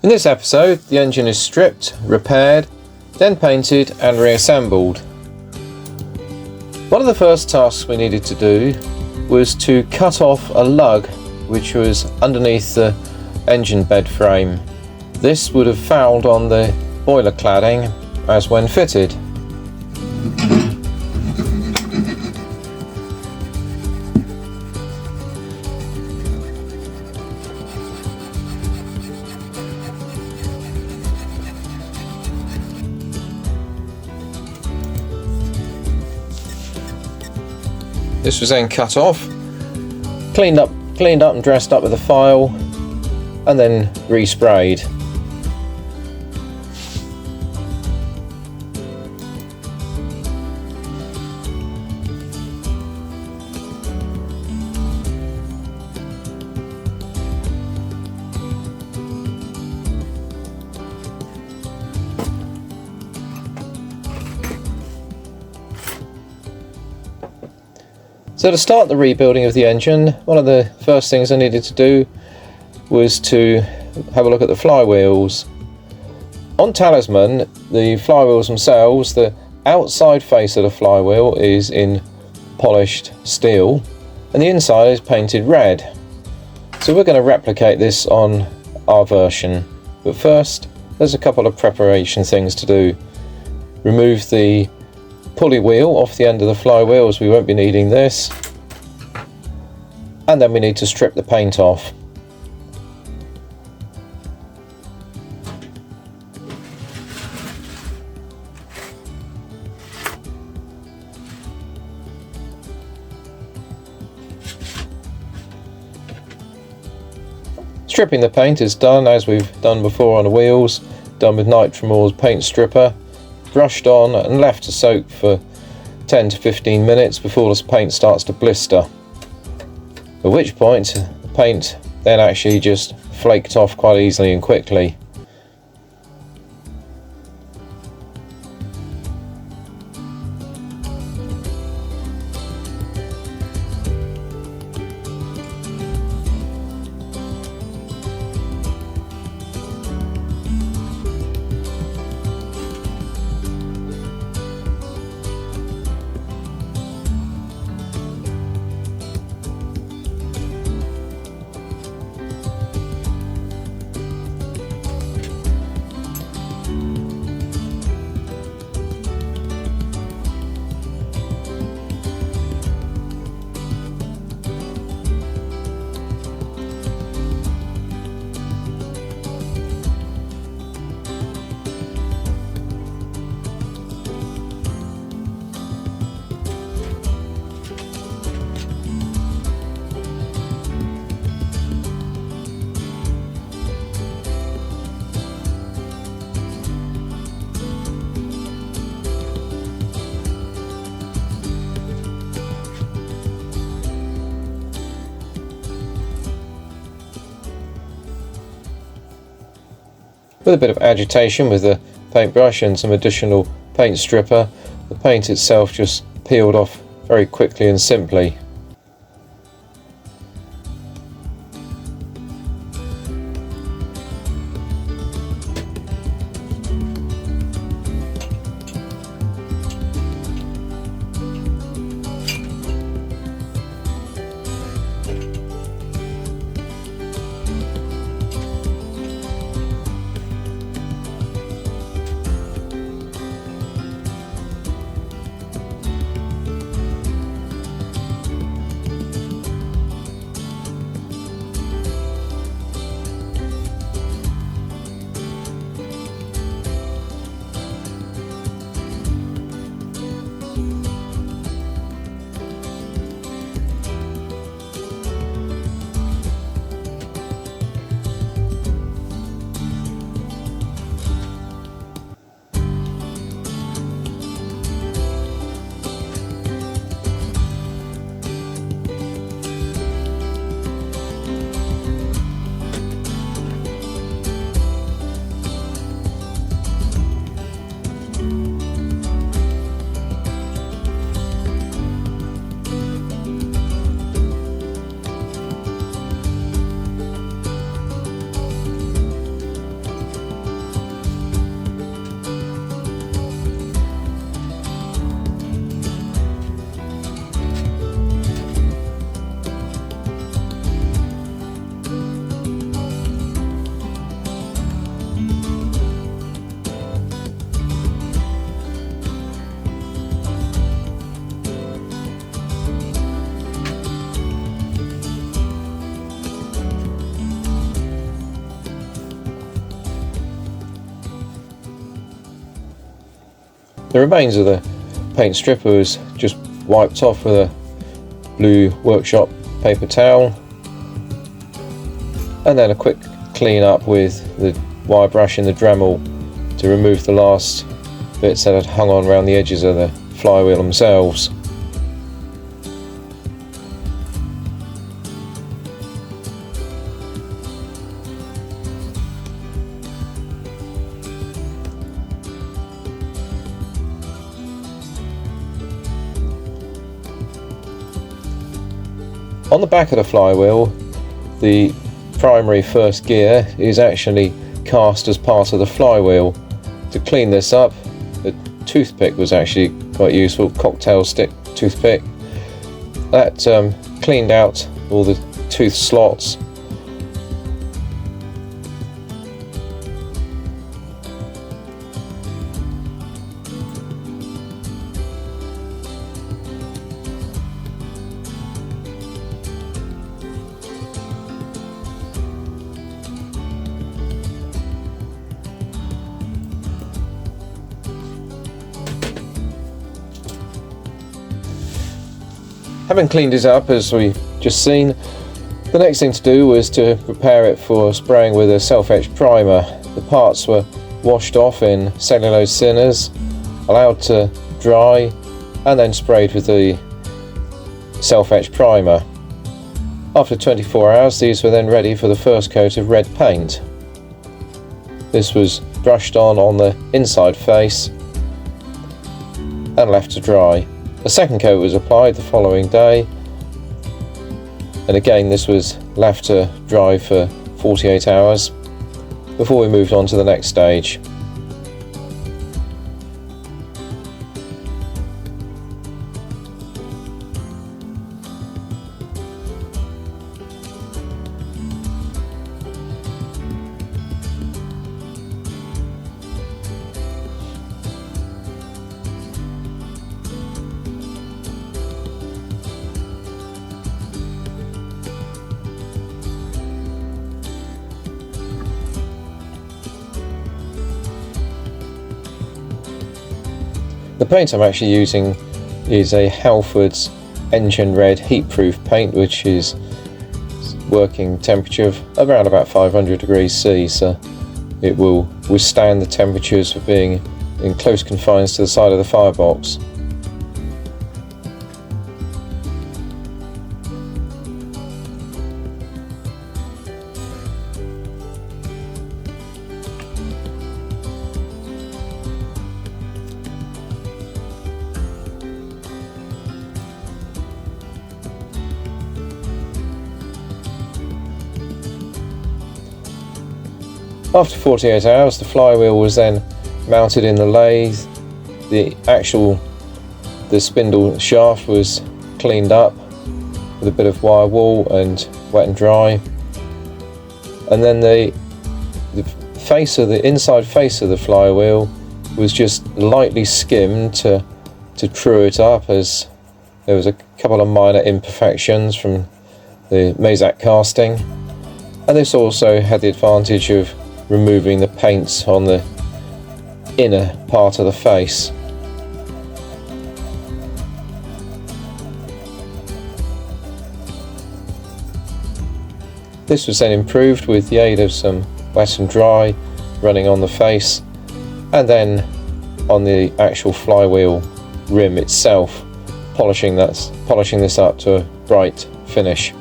In this episode, the engine is stripped, repaired, then painted and reassembled. One of the first tasks we needed to do was to cut off a lug which was underneath the engine bed frame. This would have fouled on the boiler cladding as when fitted. This was then cut off, cleaned up and dressed up with a file, and then resprayed. So to start the rebuilding of the engine, one of the first things I needed to do was to have a look at the flywheels. On Talisman, the flywheels themselves, the outside face of the flywheel is in polished steel and the inside is painted red. So we're going to replicate this on our version. But first, there's a couple of preparation things to do. Remove the pulley wheel off the end of the flywheel, as we won't be needing this, and then we need to strip the paint off. Stripping the paint is done as we've done before on the wheels, done with Nitromor's paint stripper, brushed on and left to soak for 10 to 15 minutes before the paint starts to blister. At which point the paint then actually just flaked off quite easily and quickly. With a bit of agitation with the paintbrush and some additional paint stripper, the paint itself just peeled off very quickly and simply. The remains of the paint stripper was just wiped off with a blue workshop paper towel, and then a quick clean up with the wire brush in the Dremel to remove the last bits that had hung on around the edges of the flywheel themselves. On the back of the flywheel, the primary first gear is actually cast as part of the flywheel. To clean this up, a toothpick was actually quite useful, cocktail stick toothpick. That cleaned out all the tooth slots. Having cleaned it up, as we've just seen, the next thing to do was to prepare it for spraying with a self-etch primer. The parts were washed off in cellulose thinners, allowed to dry, and then sprayed with the self-etch primer. After 24 hours, these were then ready for the first coat of red paint. This was brushed on the inside face and left to dry. A second coat was applied the following day, and again this was left to dry for 48 hours before we moved on to the next stage. The paint I'm actually using is a Halford's Engine Red heat-proof paint, which is working temperature of around about 500 degrees C, so it will withstand the temperatures of being in close confines to the side of the firebox. After 48 hours, the flywheel was then mounted in the lathe. The spindle shaft was cleaned up with a bit of wire wool and wet and dry, and then the inside face of the flywheel was just lightly skimmed to true it up, as there was a couple of minor imperfections from the Mazak casting, and this also had the advantage of removing the paints on the inner part of the face. This was then improved with the aid of some wet and dry running on the face, and then on the actual flywheel rim itself, polishing this up to a bright finish.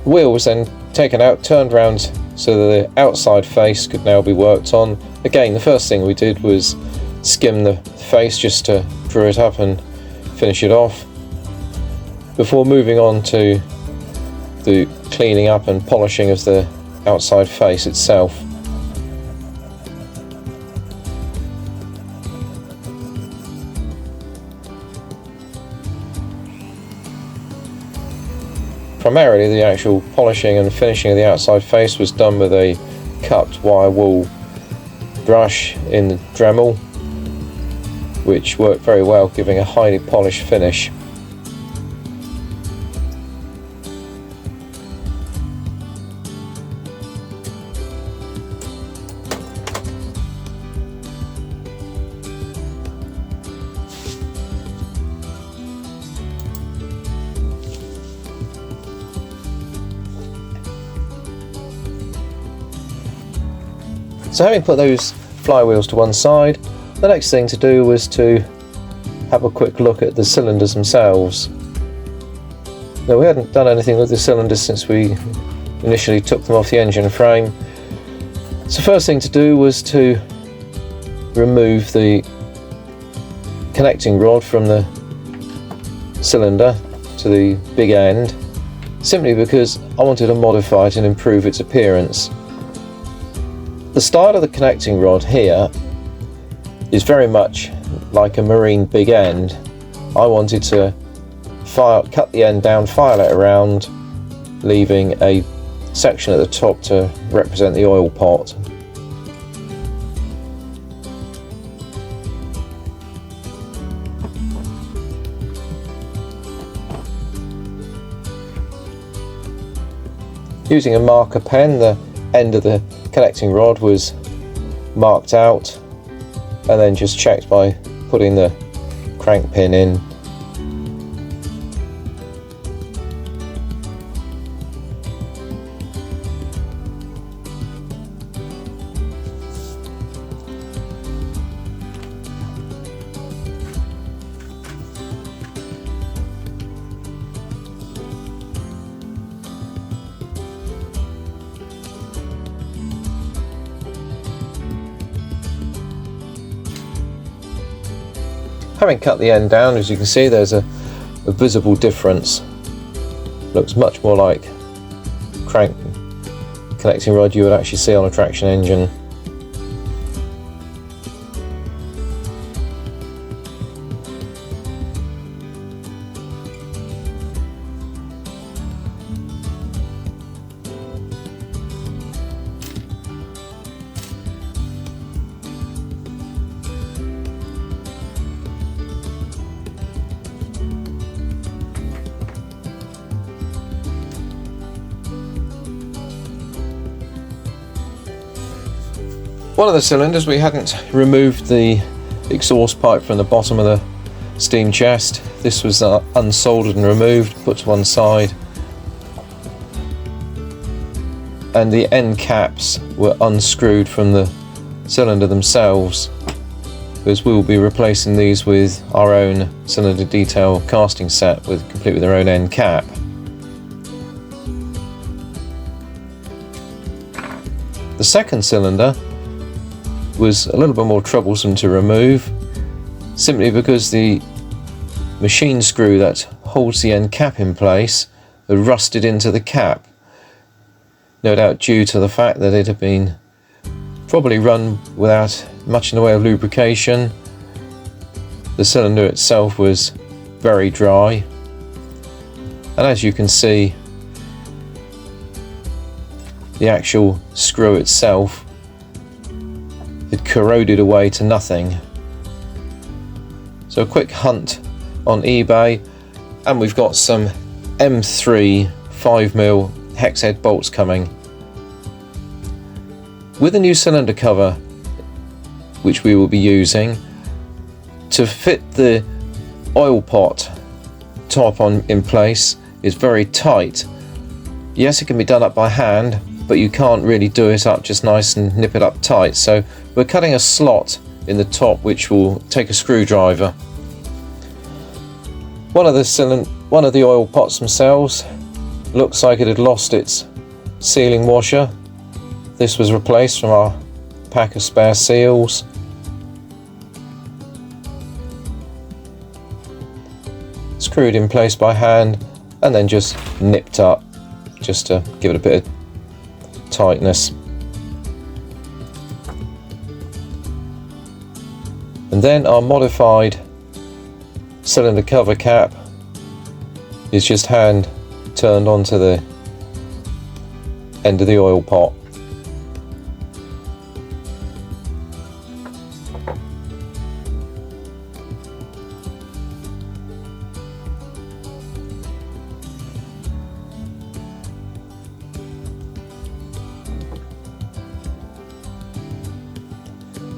The wheel was then taken out, turned round so that the outside face could now be worked on. Again, the first thing we did was skim the face just to drew it up and finish it off, before moving on to the cleaning up and polishing of the outside face itself. Primarily, the actual polishing and finishing of the outside face was done with a cupped wire wool brush in the Dremel, which worked very well, giving a highly polished finish. So having put those flywheels to one side, the next thing to do was to have a quick look at the cylinders themselves. Now, we hadn't done anything with the cylinders since we initially took them off the engine frame. So first thing to do was to remove the connecting rod from the cylinder to the big end, simply because I wanted to modify it and improve its appearance. The style of the connecting rod here is very much like a marine big end. I wanted to cut the end down, file it around, leaving a section at the top to represent the oil pot. Using a marker pen, the end of the connecting rod was marked out and then just checked by putting the crank pin in. Having cut the end down, as you can see, there's a visible difference. Looks much more like crank connecting rod you would actually see on a traction engine. One of the cylinders, we hadn't removed the exhaust pipe from the bottom of the steam chest. This was unsoldered and removed, put to one side, and the end caps were unscrewed from the cylinder themselves, because we will be replacing these with our own cylinder detail casting set complete with their own end cap. The second cylinder was a little bit more troublesome to remove, simply because the machine screw that holds the end cap in place had rusted into the cap, no doubt due to the fact that it had been probably run without much in the way of lubrication. The cylinder itself was very dry, and as you can see, the actual screw itself had corroded away to nothing. So a quick hunt on eBay, and we've got some M3 5mm hex head bolts coming. With the new cylinder cover, which we will be using, to fit the oil pot top in place is very tight. Yes, it can be done up by hand, but you can't really do it up just nice and nip it up tight. So we're cutting a slot in the top which will take a screwdriver. One of the oil pots themselves looks like it had lost its sealing washer. This was replaced from our pack of spare seals. Screwed in place by hand and then just nipped up just to give it a bit of tightness. And then our modified cylinder cover cap is just hand turned onto the end of the oil pot.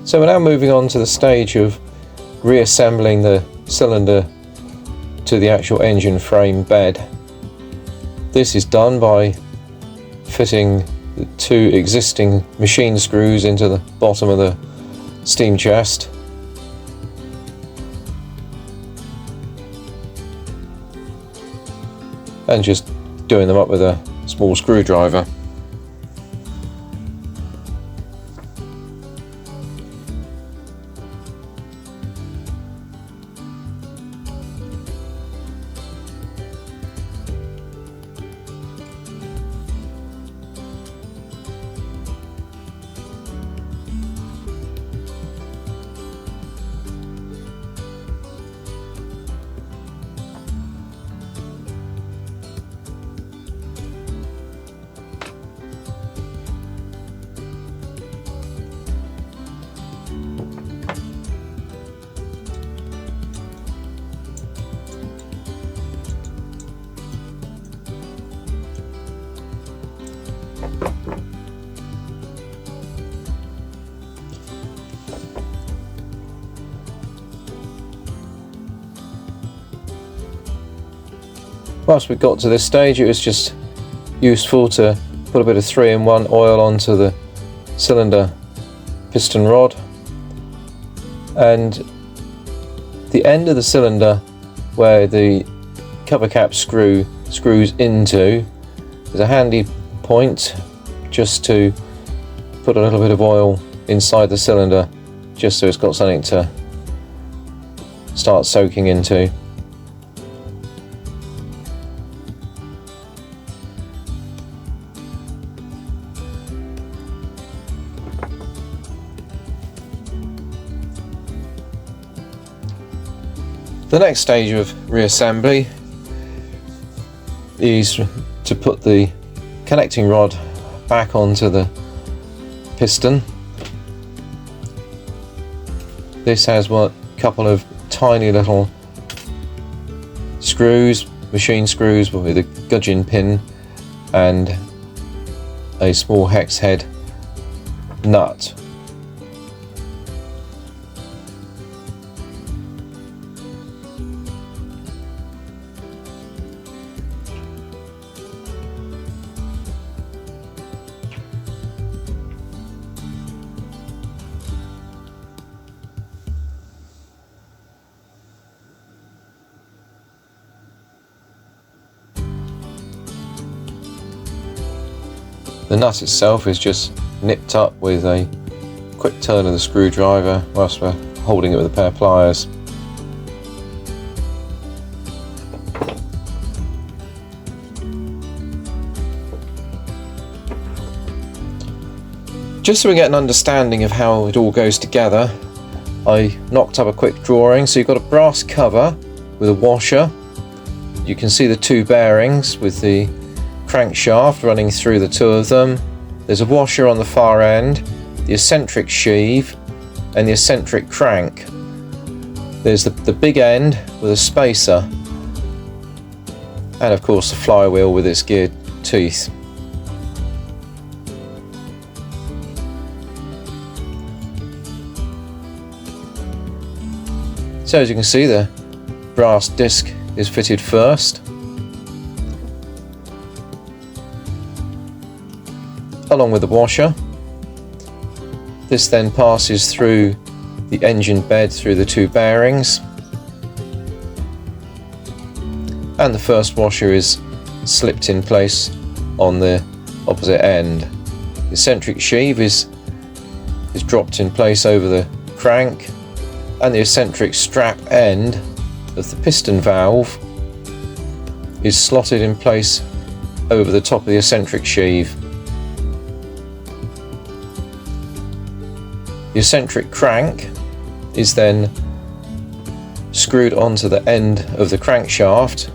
So we're now moving on to the stage of reassembling the cylinder to the actual engine frame bed. This is done by fitting the 2 existing machine screws into the bottom of the steam chest. And just doing them up with a small screwdriver. Once we got to this stage, it was just useful to put a bit of 3-in-1 oil onto the cylinder piston rod, and the end of the cylinder where the cover cap screws into is a handy point just to put a little bit of oil inside the cylinder, just so it's got something to start soaking into. The next stage of reassembly is to put the connecting rod back onto the piston. This has a couple of tiny little screws, machine screws with a gudgeon pin and a small hex head nut. The nut itself is just nipped up with a quick turn of the screwdriver whilst we're holding it with a pair of pliers. Just so we get an understanding of how it all goes together, I knocked up a quick drawing. So you've got a brass cover with a washer. You can see the 2 bearings with the crankshaft running through the 2 of them. There's a washer on the far end, the eccentric sheave and the eccentric crank. There's the big end with a spacer, and of course the flywheel with its geared teeth. So as you can see, the brass disc is fitted first, along with the washer. This then passes through the engine bed through the 2 bearings, and the first washer is slipped in place on the opposite end. The eccentric sheave is dropped in place over the crank, and the eccentric strap end of the piston valve is slotted in place over the top of the eccentric sheave. The eccentric crank is then screwed onto the end of the crankshaft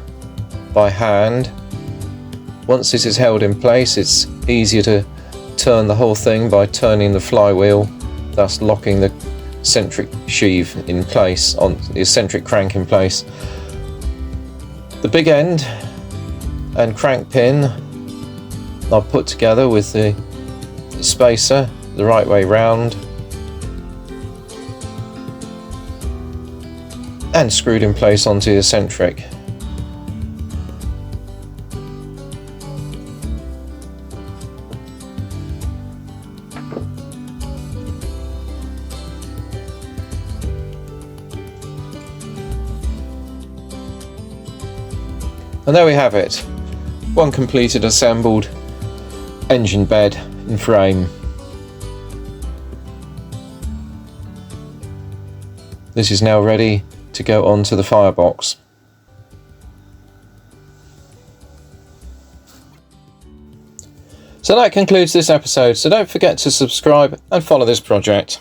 by hand. Once this is held in place, it's easier to turn the whole thing by turning the flywheel, thus locking the eccentric sheave in place, on the eccentric crank in place. The big end and crank pin are put together with the spacer the right way round and screwed in place onto the eccentric. And there we have it. One completed assembled engine bed and frame. This is now ready to go onto the firebox. So that concludes this episode, so don't forget to subscribe and follow this project.